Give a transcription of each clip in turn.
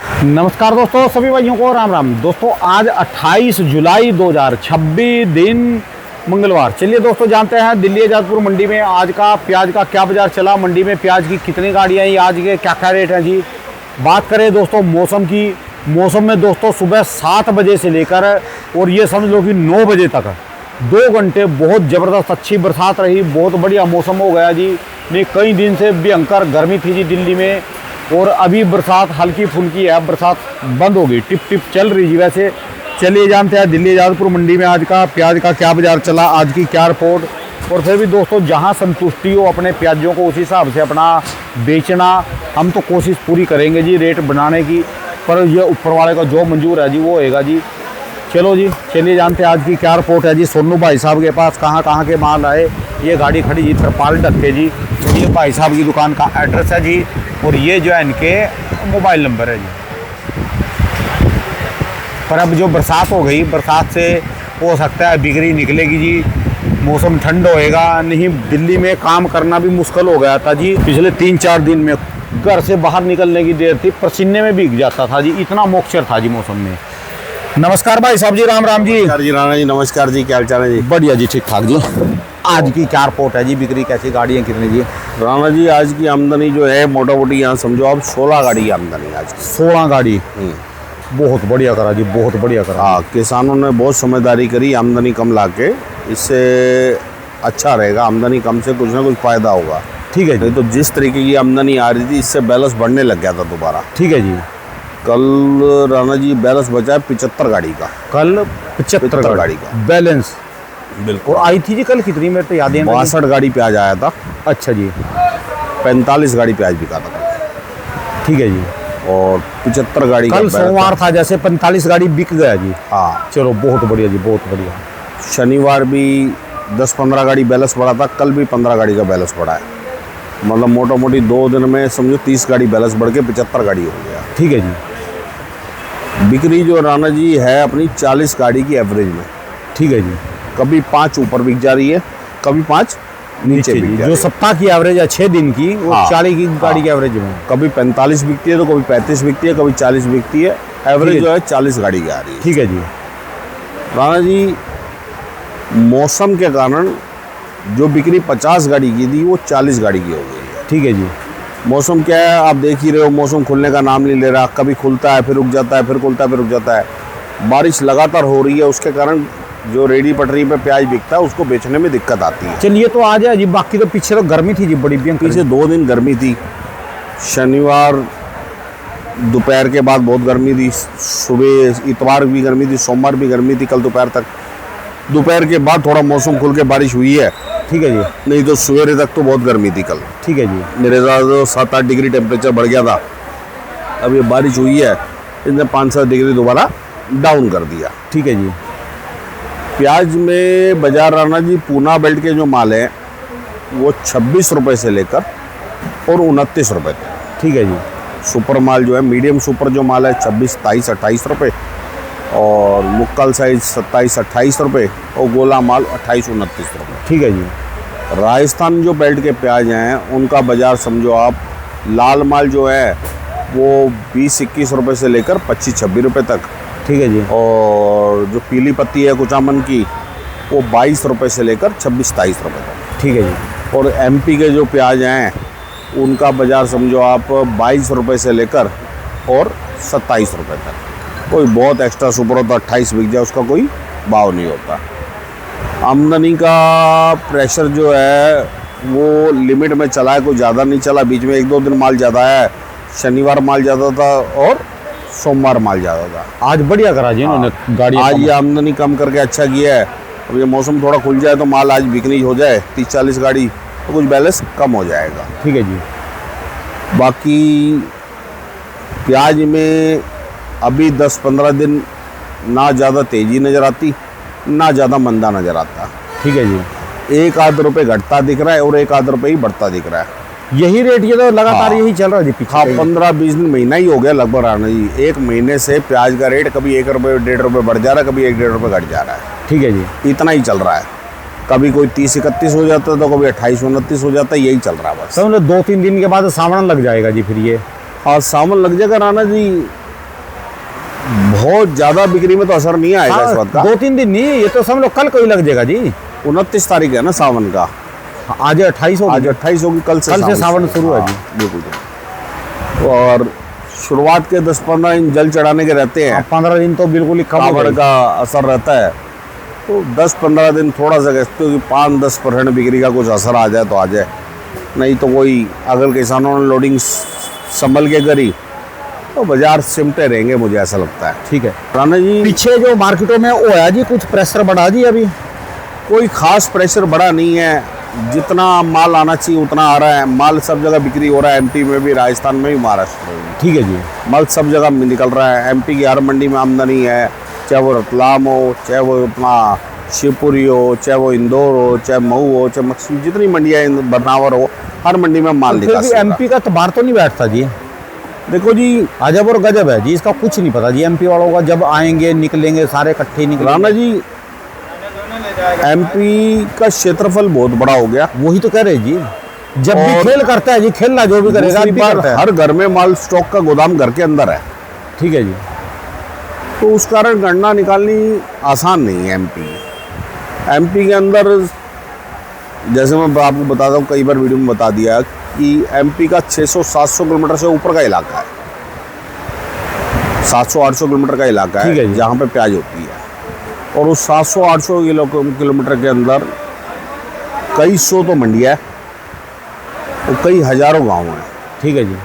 नमस्कार दोस्तों, सभी भाइयों को राम राम। दोस्तों आज 28 जुलाई 2026 दिन मंगलवार। चलिए दोस्तों जानते हैं दिल्ली आजादपुर मंडी में आज का प्याज का क्या बाजार चला, मंडी में प्याज की कितनी गाड़ियाँ आई, आज के क्या क्या रेट हैं जी। बात करें दोस्तों मौसम की, मौसम में दोस्तों सुबह 7 बजे से लेकर और ये समझ लो कि 9 बजे तक 2 घंटे बहुत ज़बरदस्त अच्छी बरसात रही, बहुत बढ़िया मौसम हो गया जी। नहीं कई दिन से भयंकर गर्मी थी जी दिल्ली में, और अभी बरसात हल्की फुल्की है, बरसात बंद हो गई, टिप टिप चल रही जी। वैसे चलिए जानते हैं दिल्ली आजादपुर मंडी में आज का प्याज का क्या बाजार चला, आज की क्या रिपोर्ट। और फिर भी दोस्तों जहां संतुष्टि हो अपने प्याजों को उसी हिसाब से अपना बेचना, हम तो कोशिश पूरी करेंगे जी रेट बनाने की, पर ये ऊपर वाले का जो मंजूर है जी वो होएगा जी। चलो जी चलिए जानते हैं आज की क्या रिपोर्ट है जी। सोनू भाई साहब के पास कहाँ कहाँ के माल आए, ये गाड़ी खड़ी जी तरपाल ढक्के जी, और ये भाई साहब की दुकान का एड्रेस है जी, और ये जो है इनके मोबाइल नंबर है जी। पर अब जो बरसात हो गई, बरसात से हो सकता है बिक्री निकलेगी जी, मौसम ठंड होएगा, नहीं दिल्ली में काम करना भी मुश्किल हो गया था जी। पिछले 3-4 दिन में घर से बाहर निकलने की देर थी, पसीने में भीग जाता था जी, इतना मॉइस्चर था जी मौसम में। नमस्कार भाई साहब जी, राम राम जी। जी राणा जी नमस्कार जी, क्या हाल चाल है जी? बढ़िया जी, ठीक ठाक जी। आज की क्या रिपोर्ट है जी, बिक्री कैसी, गाड़ियाँ कितनी जी? राणा जी आज की आमदनी जो है मोटा मोटी यहाँ समझो आप 16 गाड़ी की आमदनी आज की। 16 गाड़ी, बहुत बढ़िया करा जी, बहुत बढ़िया करा। हाँ, किसानों ने बहुत समझदारी करी, आमदनी कम लाके, इससे अच्छा रहेगा, आमदनी कम से कुछ ना कुछ फायदा होगा। ठीक है जी। नहीं तो जिस तरीके की आमदनी आ रही थी इससे बैलेंस बढ़ने लग गया था दोबारा। ठीक है जी। कल राणा जी बैलेंस बचा है 75 गाड़ी का। कल 75 गाड़ी का बैलेंस बिल्कुल। और आई थी जी कल कितनी, मेरे तो याद है 62 गाड़ी प्याज आया था। अच्छा जी। 45 गाड़ी प्याज बिका था। ठीक है जी। और 75 गाड़ी कल सोमवार था, जैसे 45 गाड़ी बिक गया जी। हाँ चलो बहुत बढ़िया जी, बहुत बढ़िया। शनिवार भी 10-15 गाड़ी बैलेंस बढ़ा था, कल भी 15 गाड़ी का बैलेंस बढ़ा है। मतलब मोटा मोटी 2 दिन में समझो 30 गाड़ी बैलेंस बढ़ के 75 गाड़ी हो गया। ठीक है जी। बिक्री जो राणा जी है अपनी 40 गाड़ी की एवरेज में। ठीक है जी। कभी 5 ऊपर बिक जा रही है, कभी 5 नीचे बिक जा रही है। जो सप्ताह की एवरेज है 6 दिन की, वो 40 की गाड़ी की एवरेज में कभी 45 बिकती है तो कभी 35 बिकती है, कभी 40 बिकती है। एवरेज जो है 40 गाड़ी की आ रही है। ठीक है जी। राणा जी मौसम के कारण जो बिक्री 50 गाड़ी की थी वो 40 गाड़ी की हो गई है। ठीक है जी। मौसम क्या है आप देख ही रहे हो, मौसम खुलने का नाम नहीं ले रहा, कभी खुलता है फिर रुक जाता है, फिर खुलता है फिर रुक जाता है। बारिश लगातार हो रही है, उसके कारण जो रेडी पटरी पे प्याज बिकता है उसको बेचने में दिक्कत आती है। चलिए तो आ जाए जी, बाकी तो पीछे तो गर्मी थी जी बड़ी भयंकर। पीछे 2 दिन गर्मी थी, शनिवार दोपहर के बाद बहुत गर्मी थी, सुबह इतवार भी गर्मी थी, सोमवार भी गर्मी थी, कल दोपहर तक। दोपहर के बाद थोड़ा मौसम खुल के बारिश हुई है। ठीक है जी। नहीं तो सवेरे तक तो बहुत गर्मी थी कल। ठीक है जी। मेरे साथ तो 7-8 डिग्री टेम्परेचर बढ़ गया था। अब ये बारिश हुई है, इसने 5-7 डिग्री दोबारा डाउन कर दिया। ठीक है जी। प्याज में बाजार राणा जी पूना बेल्ट के जो माल हैं वो 26 रुपये से लेकर और 29 रुपये तक। ठीक है जी। सुपर माल जो है, मीडियम सुपर जो माल है 26, 27, 28 रुपये, और मुक्कल साइज 27, 28 रुपये, और गोला माल 28, 29 रुपये। ठीक है जी। राजस्थान जो बेल्ट के प्याज हैं उनका बाज़ार समझो आप, लाल माल जो है वो 20-21 रुपये से लेकर 25-26 रुपये तक। ठीक है जी। और जो पीली पत्ती है कुचामन की वो 22 रुपये से लेकर 26-27 रुपये तक। ठीक है जी। और एमपी के जो प्याज हैं उनका बाज़ार समझो आप 22 रुपये से लेकर और 27 रुपये तक। कोई बहुत एक्स्ट्रा सुपर होता 28 बिक जाए उसका कोई भाव नहीं होता। आमदनी का प्रेशर जो है वो लिमिट में चला है, कोई ज़्यादा नहीं चला। बीच में 1-2 दिन माल ज़्यादा है, शनिवार माल ज़्यादा था और सोमवार माल ज़्यादा था। आज बढ़िया करा जी इन्होंने गाड़ी। आज ये आमदनी कम करके अच्छा किया है। अब ये मौसम थोड़ा खुल जाए तो माल आज बिक्री हो जाए 30-40 गाड़ी तो कुछ बैलेंस कम हो जाएगा। ठीक है जी। बाकी प्याज में अभी 10-15 दिन ना ज़्यादा तेज़ी नज़र आती, ना ज़्यादा मंदा नज़र आता। ठीक है जी। 1-8 रुपये घटता दिख रहा है और 1-8 रुपये ही बढ़ता दिख रहा है। यही रेट ये तो लगातार हाँ। यही चल रहा है जी पीछे। हाँ 15-20 दिन महीना ही हो गया लगभग राणा जी। 1 महीने से प्याज का रेट कभी 1 रुपये 1.5 रुपये बढ़ जा रहा है, कभी 1-1.5 रुपये घट जा रहा है। ठीक है जी। इतना ही चल रहा है। कभी कोई 30-31 हो जाता है तो कभी 28-29 हो जाता है, यही चल रहा है बस। समझ लो 2-3 दिन के बाद सावन लग जाएगा जी फिर ये। और सावन लग जाएगा राणा जी, बहुत ज्यादा बिक्री में तो असर नहीं आएगा इस बात का। 2-3 दिन नहीं, ये तो समझ लो कल को ही लग जाएगा जी। 29 तारीख है ना सावन का, आज 28 हो, आज 28 होगी, कल से सावन शुरू है जी। हाँ, बिल्कुल। और शुरुआत के 10-15 दिन जल चढ़ाने के रहते हैं, 15 दिन तो बिल्कुल ही कम कावड़ का असर रहता है। तो 10-15 दिन थोड़ा सा कहते हो कि 5-10% बिक्री का कुछ असर आ जाए तो आ जाए, नहीं तो कोई अगर किसानों ने लोडिंग संभल के करी तो बाजार सिमटे रहेंगे, मुझे ऐसा लगता है। ठीक है राणा जी, पीछे जो मार्केटों में वो है जी, कुछ प्रेशर बढ़ा जी अभी? कोई खास प्रेशर बड़ा नहीं है, जितना माल आना चाहिए उतना आ रहा है। माल सब जगह बिक्री हो रहा है, एमपी में भी, राजस्थान में भी, महाराष्ट्र में भी। ठीक है जी, माल सब जगह निकल रहा है। एमपी की हर मंडी में आमदनी है, चाहे वो रतलाम हो, चाहे वो अपना शिवपुरी हो, चाहे वो इंदौर हो, चाहे मऊ हो, चाहे मक्सी, जितनी मंडियाँ बरनावर हो, हर मंडी में माल फिर निकाल भी एमपी का तबार तो नहीं बैठता जी। देखो जी, अजब और गजब है जी, इसका कुछ नहीं पता जी। एमपी वालों का जब आएंगे निकलेंगे सारे इकट्ठे निकलेंगे। राणा जी, एमपी का क्षेत्रफल बहुत बड़ा हो गया, वही तो कह रहे जी, जब भी और खेल करता है जी, खेलना जो भी करेगा दूसरी एमपी बार करता है। हर घर में माल स्टॉक का गोदाम घर के अंदर है, ठीक है जी, तो उस कारण गणना निकालनी आसान नहीं है। एमपी के अंदर, जैसे मैं आपको बताता हूँ, कई बार वीडियो में बता दिया कि एमपी का 600-700 किलोमीटर से ऊपर का इलाका है, 700-800 किलोमीटर का इलाका ठीक है है जी। जहाँ पे प्याज होती है। और उस 700-800 किलोमीटर के अंदर कई सौ तो मंडियाँ है और कई हजारों गांव हैं। ठीक है जी,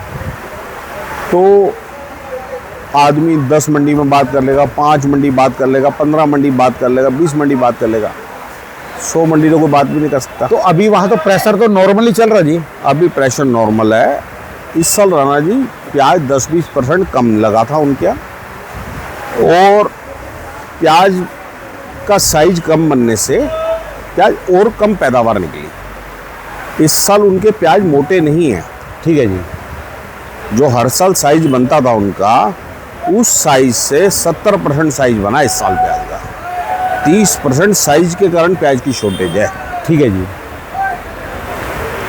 तो आदमी 10 मंडी में बात कर लेगा, 5 मंडी बात कर लेगा, 15 मंडी बात कर लेगा, 20 मंडी बात कर लेगा, 100 मंडी तो कोई बात भी नहीं कर सकता। तो अभी वहाँ तो प्रेशर तो नॉर्मली चल रहा जी। अभी प्रेशर नॉर्मल है। इस साल राणा जी प्याज 10-20% कम लगा था उनके यहाँ, और प्याज का साइज कम बनने से प्याज और कम पैदावार निकली। इस साल उनके प्याज मोटे नहीं हैं। ठीक है जी, जो हर साल साइज बनता था उनका, उस साइज से 70% साइज बना इस साल प्याज का। 30% साइज के कारण प्याज की शॉर्टेज है। ठीक है जी,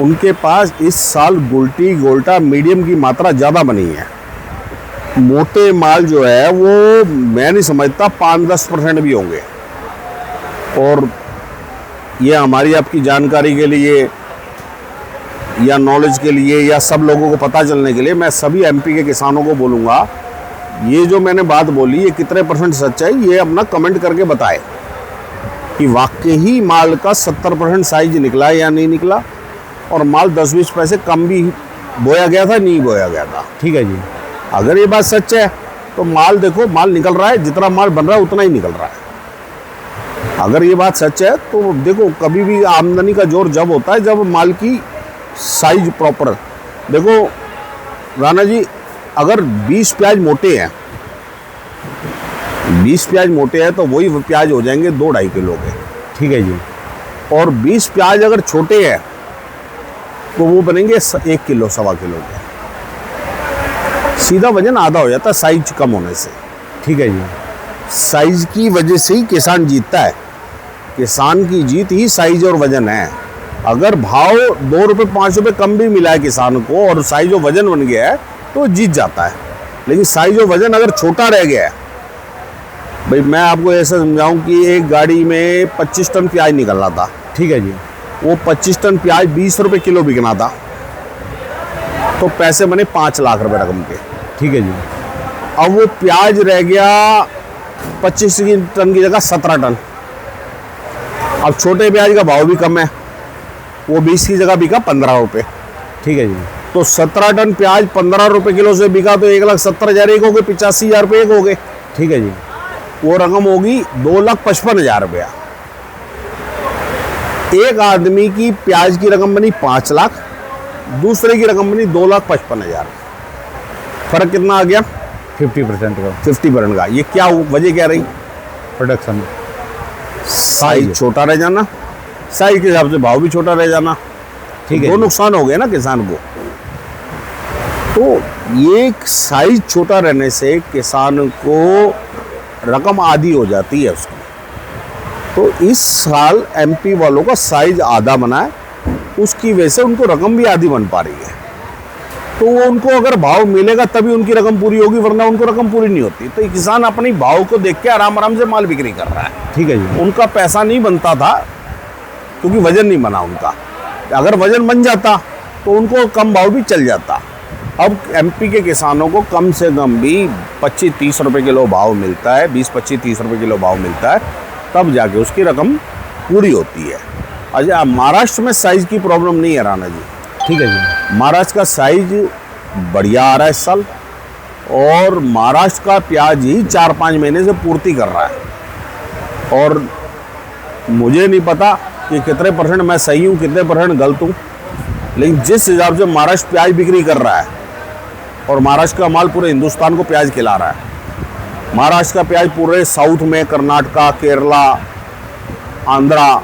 उनके पास इस साल गुलटी गोल्टा मीडियम की मात्रा ज़्यादा बनी है। मोटे माल जो है वो मैं नहीं समझता 5-10% भी होंगे। और ये हमारी आपकी जानकारी के लिए या नॉलेज के लिए या सब लोगों को पता चलने के लिए मैं सभी एमपी के किसानों को बोलूँगा, ये जो मैंने बात बोली ये कितने % सच है, ये अपना कमेंट करके बताए कि वाकई ही माल का 70% साइज निकला या नहीं निकला, और माल 10-20 पैसे कम भी बोया गया था, नहीं बोया गया था। ठीक है जी, अगर ये बात सच है तो माल देखो, माल निकल रहा है, जितना माल बन रहा है उतना ही निकल रहा है। अगर ये बात सच है तो देखो, कभी भी आमदनी का जोर जब होता है जब माल की साइज प्रॉपर। देखो राणा जी, अगर 20 प्याज मोटे हैं, 20 प्याज मोटे हैं तो वही प्याज हो जाएंगे 2-2.5 किलो के। ठीक है जी, और 20 प्याज अगर छोटे हैं तो वो बनेंगे 1 किलो 1.25 किलो के। सीधा वजन आधा हो जाता है साइज कम होने से। ठीक है जी, साइज की वजह से ही किसान जीतता है। किसान की जीत ही साइज और वजन है। अगर भाव 2 रुपये 5 रुपये कम भी मिला है किसान को और साइज और वजन बन गया है तो जीत जाता है। लेकिन साइज और वजन अगर छोटा रह गया है, भाई मैं आपको ऐसा समझाऊं कि एक गाड़ी में 25 टन प्याज निकलना था। ठीक है जी, वो 25 टन प्याज 20 रुपये किलो बिकना था, तो पैसे बने 5 लाख रुपए रकम के। ठीक है जी, अब वो प्याज रह गया 25 टन की जगह 17 टन। अब छोटे प्याज का भाव भी कम है, वो 20 की जगह बिका 15 रुपये। ठीक है जी, तो 17 टन प्याज 15 रुपये किलो से बिका तो 1,70,000 एक हो गए, 85,000 रुपये एक हो गए। ठीक है जी, वो रकम होगी 2,55,000 रुपया। एक आदमी की प्याज की रकम बनी 5 लाख, दूसरे की रकम बनी 2,55,000। फर्क कितना आ गया? 50% का 50% का। ये क्या वजह क्या रही? प्रोडक्शन, साइज छोटा रह जाना, साइज के हिसाब से भाव भी छोटा रह जाना। ठीक है दो जी। नुकसान हो गए ना किसान को। तो ये साइज छोटा रहने से किसान को रकम आधी हो जाती है उसकी। तो इस साल एमपी वालों का साइज आधा बना है, उसकी वजह से उनको रकम भी आधी बन पा रही है। तो वो उनको अगर भाव मिलेगा तभी उनकी रकम पूरी होगी, वरना उनको रकम पूरी नहीं होती। तो ये किसान अपनी भाव को देख के आराम आराम से माल बिक्री कर रहा है। ठीक है जी। उनका पैसा नहीं बनता था क्योंकि वजन नहीं बना उनका। अगर वजन बन जाता तो उनको कम भाव भी चल जाता। अब एमपी के किसानों को कम से कम भी 25-30 रुपए किलो भाव मिलता है, 20-25-30 रुपए किलो भाव मिलता है, तब जाके उसकी रकम पूरी होती है। अच्छा, महाराष्ट्र में साइज की प्रॉब्लम नहीं है राणा जी। ठीक है जी। महाराष्ट्र का साइज बढ़िया आ रहा है इस साल, और महाराष्ट्र का प्याज ही 4-5 महीने से पूर्ति कर रहा है। और मुझे नहीं पता कि कितने परसेंट मैं सही हूँ, कितने परसेंट गलत हूँ, लेकिन जिस हिसाब से महाराष्ट्र प्याज बिक्री कर रहा है और महाराष्ट्र का माल पूरे हिंदुस्तान को प्याज खिला रहा है। महाराष्ट्र का प्याज पूरे साउथ में कर्नाटका, केरला, आंध्रा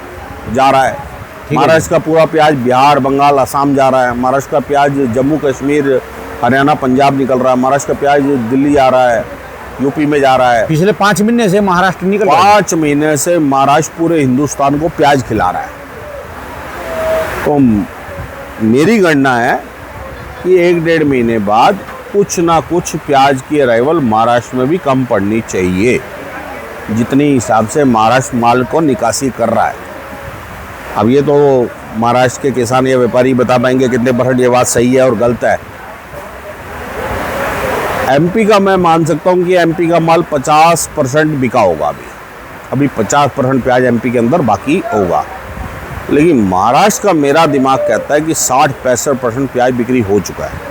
जा रहा है। महाराष्ट्र का पूरा प्याज बिहार, बंगाल, असम जा रहा है। महाराष्ट्र का प्याज जम्मू कश्मीर, हरियाणा, पंजाब निकल रहा है। महाराष्ट्र का प्याज दिल्ली जा रहा है, यूपी में जा रहा है। पिछले 5 महीने से महाराष्ट्र निकल रहा है। 5 महीने से महाराष्ट्र पूरे हिंदुस्तान को प्याज खिला रहा है। तो मेरी गणना है कि 1-1.5 महीने बाद कुछ ना कुछ प्याज की अराइवल महाराष्ट्र में भी कम पड़नी चाहिए, जितनी हिसाब से महाराष्ट्र माल को निकासी कर रहा है। अब ये तो महाराष्ट्र के किसान या व्यापारी बता पाएंगे कितने परसेंट ये बात सही है और गलत है। एमपी का मैं मान सकता हूँ कि एमपी का माल 50% बिका होगा। अभी 50% प्याज एमपी के अंदर बाकी होगा। लेकिन महाराष्ट्र का मेरा दिमाग कहता है कि 60-65% प्याज बिक्री हो चुका है।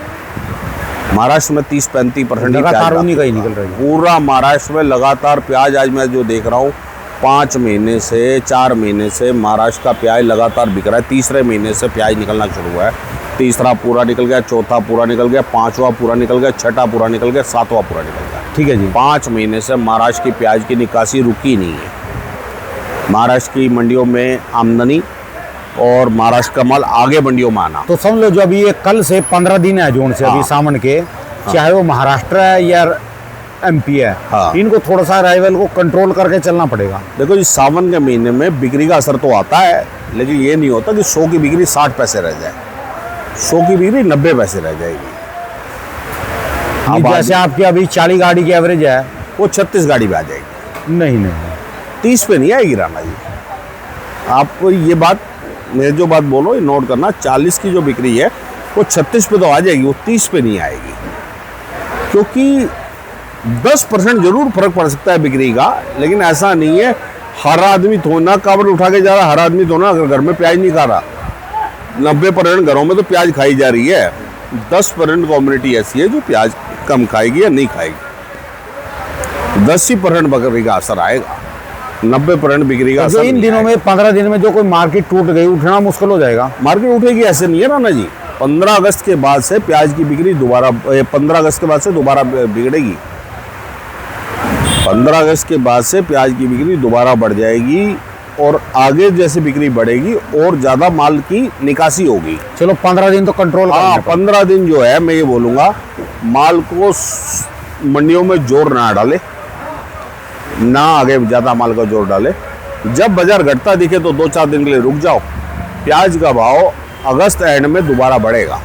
महाराष्ट्र में 30-35% लगातार उन्हीं का ही निकल रहा है। पूरा महाराष्ट्र में लगातार प्याज, आज मैं जो देख रहा हूँ 5 महीने से 4 महीने से महाराष्ट्र का प्याज लगातार बिक रहा है। तीसरे महीने से प्याज निकलना शुरू हुआ है। तीसरा पूरा निकल गया, चौथा पूरा निकल गया, 5वां पूरा निकल गया, 6ठा पूरा निकल गया, 7वां पूरा निकल गया। ठीक है जी। 5 महीने से महाराष्ट्र की प्याज की निकासी रुकी नहीं है। महाराष्ट्र की मंडियों में आमदनी और महाराष्ट्र का माल आगे मंडियों में आना। तो समझ लो जो अभी ये कल से 15 दिन है जून से, अभी सावन के, चाहे वो महाराष्ट्र है या एमपी है, इनको थोड़ा सा अराइवल को कंट्रोल करके चलना पड़ेगा। देखो जी, सावन के महीने में बिक्री का असर तो आता है, लेकिन ये नहीं होता कि 100 की बिक्री 60 पैसे रह जाए, 100 की बिक्री 90 पैसे रह जाएगी। जैसे आपकी अभी 40 गाड़ी की एवरेज है, वो 36 गाड़ी में आ जाएगी। नहीं 30 पे नहीं आएगी राणा जी। आपको ये बात, मैं जो बात बोलो ये नोट करना, 40 की जो बिक्री है वो 36 पे तो आ जाएगी, वो 30 पे नहीं आएगी। क्योंकि 10% जरूर फर्क पड़ सकता है बिक्री का, लेकिन ऐसा नहीं है हर आदमी थोड़ा कावड़ उठा के जा रहा, हर आदमी थोड़ा अगर घर में प्याज नहीं खा रहा। 90% घरों में तो प्याज खाई जा रही है। 10% कम्युनिटी ऐसी है जो प्याज कम खाएगी या नहीं खाएगी। 10% बिक्री का असर आएगा, 90% बिक्री का असर इन दिनों में 15 दिन में जो कोई मार्केट टूट गई, उठना मुश्किल हो जाएगा। मार्केट उठेगी ऐसे नहीं है राणा जी। 15 अगस्त के बाद से प्याज की बिक्री दोबारा, 15 अगस्त के बाद से दोबारा बिगड़ेगी। 15 अगस्त के बाद से प्याज की बिक्री दोबारा बढ़ जाएगी, और आगे जैसे बिक्री बढ़ेगी और ज़्यादा माल की निकासी होगी। चलो 15 दिन तो कंट्रोल। हाँ, 15 दिन जो है, मैं ये बोलूँगा माल को मंडियों में जोर ना डाले, ना आगे ज़्यादा माल का जोर डाले। जब बाजार घटता दिखे तो 2-4 दिन के लिए रुक जाओ। प्याज का भाव अगस्त एंड में दोबारा बढ़ेगा।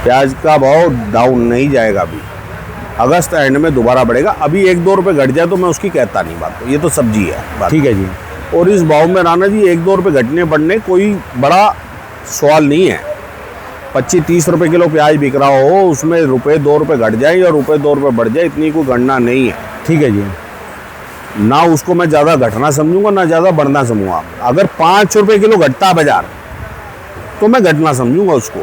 प्याज का भाव डाउन नहीं जाएगा, अभी अगस्त एंड में दोबारा बढ़ेगा। अभी 1-2 रुपये घट जाए तो मैं उसकी कहता नहीं बात, तो ये तो सब्जी है बात। ठीक है जी। और इस भाव में राणा जी 1-2 रुपये घटने बढ़ने कोई बड़ा सवाल नहीं है। 25-30 रुपये किलो प्याज बिक रहा हो, उसमें ₹2 रुपये घट जाए या ₹2 रुपये बढ़ जाए, इतनी कोई गणना नहीं है। ठीक है जी। ना उसको मैं ज़्यादा घटना समझूंगा, ना ज़्यादा बढ़ना समझूंगा। अगर 5 रुपये किलो घटता बाजार तो मैं घटना समझूंगा उसको,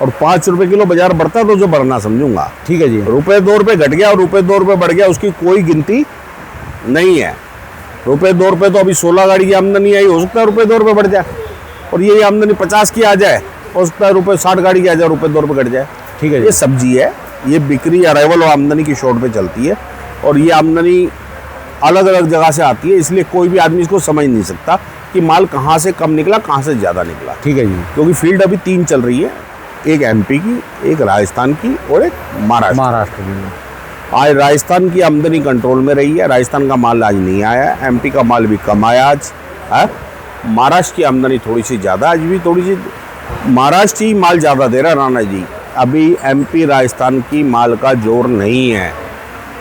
और 5 रुपये किलो बाजार बढ़ता तो जो बढ़ना समझूंगा। ठीक है जी। ₹2 रुपये घट गया और ₹2 रुपये बढ़ गया, उसकी कोई गिनती नहीं है। ₹2 रुपये तो अभी 16 गाड़ी की आमदनी आई, हो सकता है ₹2 रुपये बढ़ जाए, और ये आमदनी 50 की आ जाए, हो सकता है 60 गाड़ी की आ जाए, ₹2 रुपये घट जाए। ठीक है। ये सब्जी है, ये बिक्री अराइवल और आमदनी की शॉर्ट पे चलती है, और ये आमदनी अलग अलग जगह से आती है, इसलिए कोई भी आदमी इसको समझ नहीं सकता कि माल कहाँ से कम निकला, कहाँ से ज़्यादा निकला। ठीक है जी। क्योंकि फील्ड अभी 3 चल रही है, एक एमपी की, एक राजस्थान की और एक महाराष्ट्र की। आज राजस्थान की आमदनी कंट्रोल में रही है, राजस्थान का माल आज नहीं आया, एमपी का माल भी कम आया आज है। महाराष्ट्र की आमदनी थोड़ी सी ज़्यादा, आज भी थोड़ी सी महाराष्ट्र ही माल ज़्यादा दे रहा है राणा जी। अभी एमपी राजस्थान की माल का जोर नहीं है।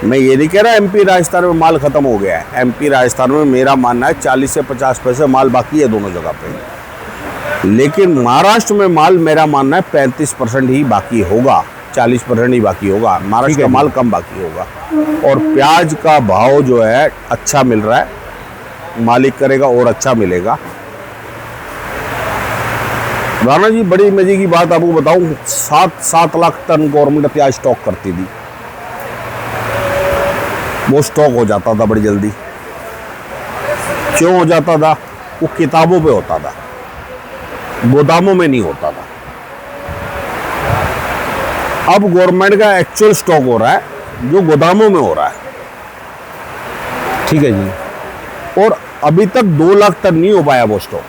मैं ये नहीं कह रहा एमपी राजस्थान में माल ख़त्म हो गया है। एमपी राजस्थान में मेरा मानना है 40 से 50 पैसे माल बाकी है दोनों जगह पे। लेकिन महाराष्ट्र में माल मेरा मानना है 35% ही बाकी होगा, 40% ही बाकी होगा। महाराष्ट्र का माल कम बाकी होगा। और प्याज का भाव जो है अच्छा मिल रहा है, मालिक करेगा और अच्छा मिलेगा। राणा जी, बड़ी मजे की बात आपको बताऊं, 7 लाख टन गवर्नमेंट प्याज स्टॉक करती थी। वो स्टॉक हो जाता था बड़ी जल्दी। क्यों हो जाता था? वो किताबों पे होता था, गोदामों में नहीं होता था। अब गवर्नमेंट का एक्चुअल स्टॉक हो रहा है जो गोदामों में हो रहा है। ठीक है जी। और अभी तक 2 लाख टन नहीं हो पाया वो स्टॉक।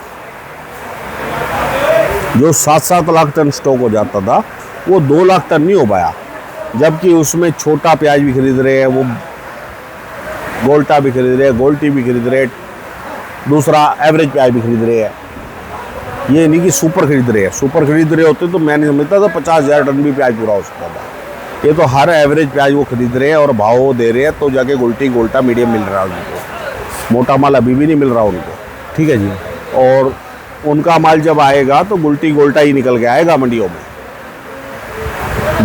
जो 7 लाख टन स्टॉक हो जाता था वो 2 लाख टन नहीं हो पाया। जबकि उसमें छोटा प्याज भी खरीद रहे हैं, वो गोल्टा भी खरीद रहे हैं, गोल्टी भी खरीद रहे हैं, दूसरा एवरेज प्याज भी खरीद रहे हैं। ये नहीं कि सुपर खरीद रहे हैं। सुपर खरीद रहे होते तो मैं नहीं समझता था 50,000 टन भी प्याज पूरा हो सकता था। ये तो हर एवरेज प्याज वो खरीद रहे हैं और भाव दे रहे हैं, तो जाके गोल्टी गोल्टा मीडियम मिल रहा है उनको। मोटा माल अभी भी नहीं मिल रहा उनको। ठीक है जी। और उनका माल जब आएगा तो गुल्टी गोल्टा ही निकल के आएगा मंडियों में।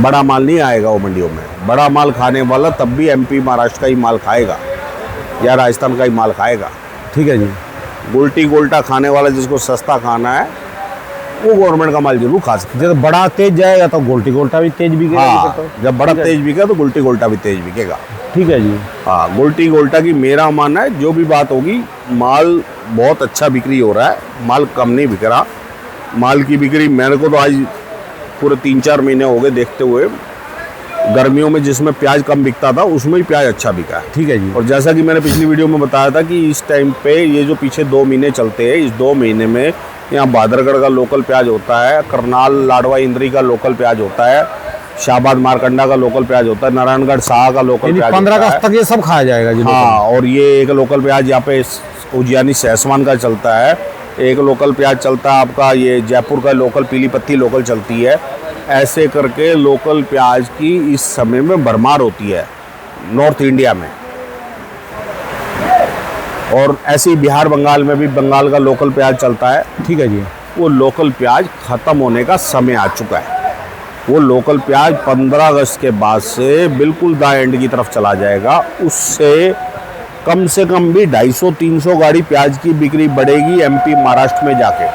बड़ा माल नहीं आएगा वो मंडियों में। बड़ा माल खाने वाला तब भी एमपी महाराष्ट्र का ही माल खाएगा या राजस्थान का ही माल खाएगा। ठीक है जी। गुल्टी गोल्टा खाने वाला जिसको सस्ता खाना है वो गवर्नमेंट का माल जरूर खा सकते हैं। जब बड़ा तेज जाएगा तो गोल्टी गोल्टा भी तेज बिकेगा। हाँ, जब बड़ा तेज बिकेगा तो गुल्टी गोल्टा भी तेज बिकेगा। ठीक है जी। हाँ, गुल्टी गोल्टा की मेरा मानना है जो भी बात होगी, माल बहुत अच्छा बिक्री हो रहा है, माल कम नहीं बिक रहा। माल की बिक्री मेरे को तो आज पूरे 3-4 महीने हो गए देखते हुए। गर्मियों में जिसमें प्याज कम बिकता था उसमें ही प्याज अच्छा बिका है। ठीक है जी। और जैसा कि मैंने पिछली वीडियो में बताया था कि इस टाइम पे ये जो पीछे 2 महीने चलते हैं, इस 2 महीने में यहाँ बादरगढ़ का लोकल प्याज होता है, करनाल लाडवा इंद्री का लोकल प्याज होता है, शाहबाद मारकंडा का लोकल प्याज होता है, नारायणगढ़ शाह का लोकल प्याज 15 अगस्त तक ये सब खाया जाएगा जी। हाँ, और ये एक लोकल प्याज यहाँ पे उजियानी सहसवान का चलता है। एक लोकल प्याज चलता है आपका, ये जयपुर का लोकल पीली पत्ती लोकल चलती है। ऐसे करके लोकल प्याज की इस समय में भरमार होती है नॉर्थ इंडिया में। और ऐसे ही बिहार बंगाल में भी बंगाल का लोकल प्याज चलता है। ठीक है जी। वो लोकल प्याज ख़त्म होने का समय आ चुका है। वो लोकल प्याज 15 अगस्त के बाद से बिल्कुल द एंड की तरफ चला जाएगा। उससे कम से कम भी 250-300 गाड़ी प्याज की बिक्री बढ़ेगी एमपी महाराष्ट्र में जाके।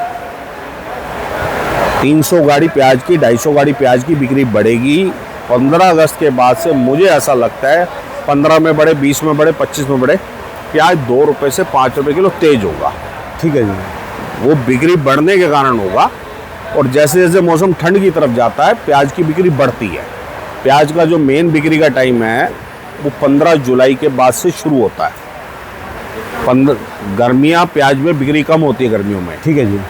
300 गाड़ी प्याज की, 250 गाड़ी प्याज की बिक्री बढ़ेगी 15 अगस्त के बाद से। मुझे ऐसा लगता है 15 में बढ़े, 20 में बढ़े, 25 में बढ़े, प्याज 2 रुपये से 5 रुपये किलो तेज होगा। ठीक है जी। वो बिक्री बढ़ने के कारण होगा। और जैसे जैसे मौसम ठंड की तरफ जाता है प्याज की बिक्री बढ़ती है। प्याज का जो मेन बिक्री का टाइम है वो 15 जुलाई के बाद से शुरू होता है। गर्मियाँ प्याज में बिक्री कम होती है गर्मियों में। ठीक है जी।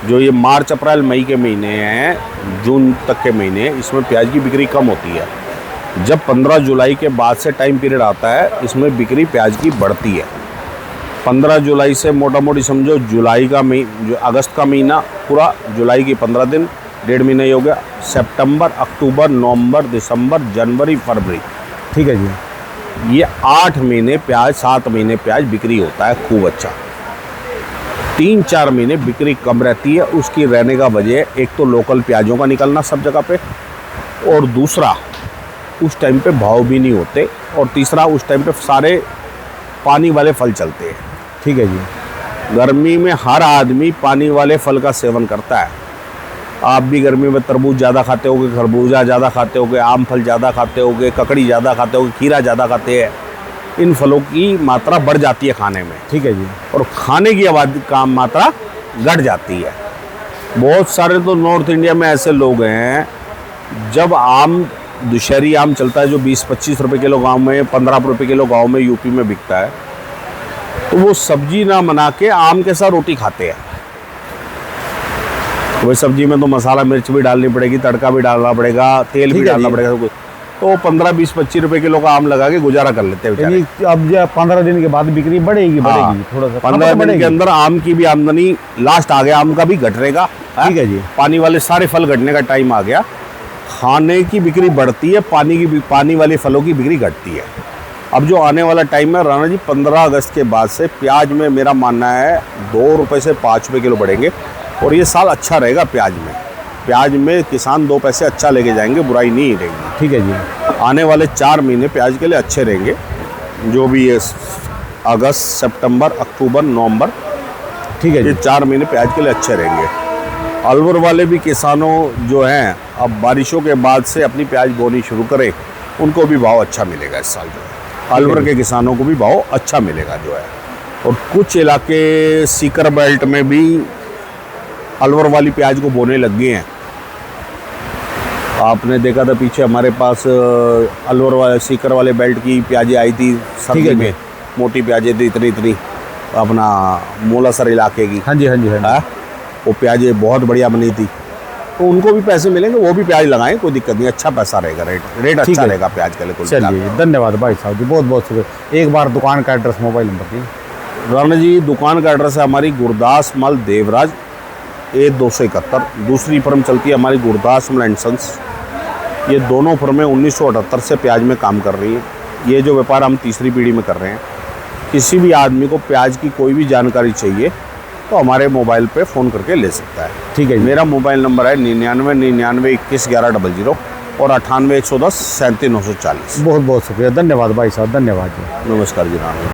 जो ये मार्च अप्रैल मई के महीने हैं, जून तक के महीने, इसमें प्याज की बिक्री कम होती है। जब 15 जुलाई के बाद से टाइम पीरियड आता है इसमें बिक्री प्याज की बढ़ती है। 15 जुलाई से मोटा मोटी समझो जुलाई का जो अगस्त का महीना पूरा, जुलाई की 15 दिन, 1.5 महीना ही हो गया। सितंबर, अक्टूबर, नवंबर, दिसंबर, जनवरी, फरवरी। ठीक है जी। ये 8 महीने प्याज, 7 महीने प्याज बिक्री होता है खूब अच्छा। 3-4 महीने बिक्री कम रहती है। उसकी रहने का वजह एक तो लोकल प्याजों का निकलना सब जगह पे, और दूसरा उस टाइम पे भाव भी नहीं होते, और तीसरा उस टाइम पे सारे पानी वाले फल चलते हैं। ठीक है जी। गर्मी में हर आदमी पानी वाले फल का सेवन करता है। आप भी गर्मी में तरबूज ज़्यादा खाते होगे, खरबूजा ज़्यादा खाते होगे, आम फल ज़्यादा खाते होगे, ककड़ी ज़्यादा खाते होगे, खीरा ज़्यादा खाते हैं। इन फलों की मात्रा बढ़ जाती है खाने में। ठीक है जी। और खाने की आबादी का मात्रा घट जाती है। बहुत सारे तो नॉर्थ इंडिया में ऐसे लोग हैं, जब आम, दुशहरी आम चलता है जो 20-25 रुपये किलो गांव में, 15 रुपये किलो गांव में यूपी में बिकता है, तो वो सब्जी ना बना के आम के साथ रोटी खाते हैं। वही सब्जी में तो मसाला मिर्च भी डालनी पड़ेगी, तड़का भी डालना पड़ेगा, तेल भी डालना पड़ेगा, तो 15-20-25 रुपये किलो का आम लगा के गुजारा कर लेते हैं। अब जो 15 दिन के बाद बिक्री बढ़ेगी। थोड़ा सा 15 दिन के अंदर आम की भी आमदनी लास्ट आ गया, आम का भी घटेगा। ठीक है जी। पानी वाले सारे फल घटने का टाइम आ गया। खाने की बिक्री बढ़ती है, पानी वाले फलों की बिक्री घटती है। अब जो आने वाला टाइम है राणा जी, 15 अगस्त के बाद से प्याज में मेरा मानना है 2 रुपये से 5 रुपये किलो बढ़ेंगे और ये साल अच्छा रहेगा प्याज में। प्याज में किसान 2 पैसे अच्छा लेके जाएंगे, बुराई नहीं रहेगी। ठीक है जी। आने वाले 4 महीने प्याज के लिए अच्छे रहेंगे, जो भी ये अगस्त, सितंबर, अक्टूबर, नवंबर, ठीक है ये जी। 4 महीने प्याज के लिए अच्छे रहेंगे। अलवर वाले भी किसानों जो हैं अब बारिशों के बाद से अपनी प्याज बोनी शुरू करें, उनको भी भाव अच्छा मिलेगा इस साल जो है। अलवर के किसानों को भी भाव अच्छा मिलेगा जो है। और कुछ इलाके सीकर बेल्ट में भी अलवर वाली प्याज को बोने लग गए हैं। आपने देखा था पीछे हमारे पास अलवर वाले सीकर वाले बेल्ट की प्याजें आई थी सर्दी में, मोटी प्याजें थी इतनी अपना मोलासर इलाके की। हाँ जी हाँ जी हाँ जी। हाँ, वो प्याजें बहुत बढ़िया बनी थी, तो उनको भी पैसे मिलेंगे, वो भी प्याज लगाएं, कोई दिक्कत नहीं, अच्छा पैसा रहेगा, रेट अच्छा रहेगा प्याज के लिए। कुल चलिए धन्यवाद भाई साहब जी, बहुत बहुत शुक्रिया। एक बार दुकान का एड्रेस, मोबाइल नंबर दी। राणा जी, दुकान का एड्रेस है हमारी गुरदास मल देवराज A271। दूसरी फर्म चलती है हमारी गुरदास मल एंड सन्स। ये दोनों फर्में 1978 से प्याज में काम कर रही हैं। ये जो व्यापार हम तीसरी पीढ़ी में कर रहे हैं। किसी भी आदमी को प्याज की कोई भी जानकारी चाहिए तो हमारे मोबाइल पे फ़ोन करके ले सकता है। ठीक है जी। मेरा मोबाइल नंबर है 99 21 11 00 और 98 110 37 940। बहुत बहुत शुक्रिया, धन्यवाद भाई साहब, धन्यवाद जी। नमस्कार जी राणा।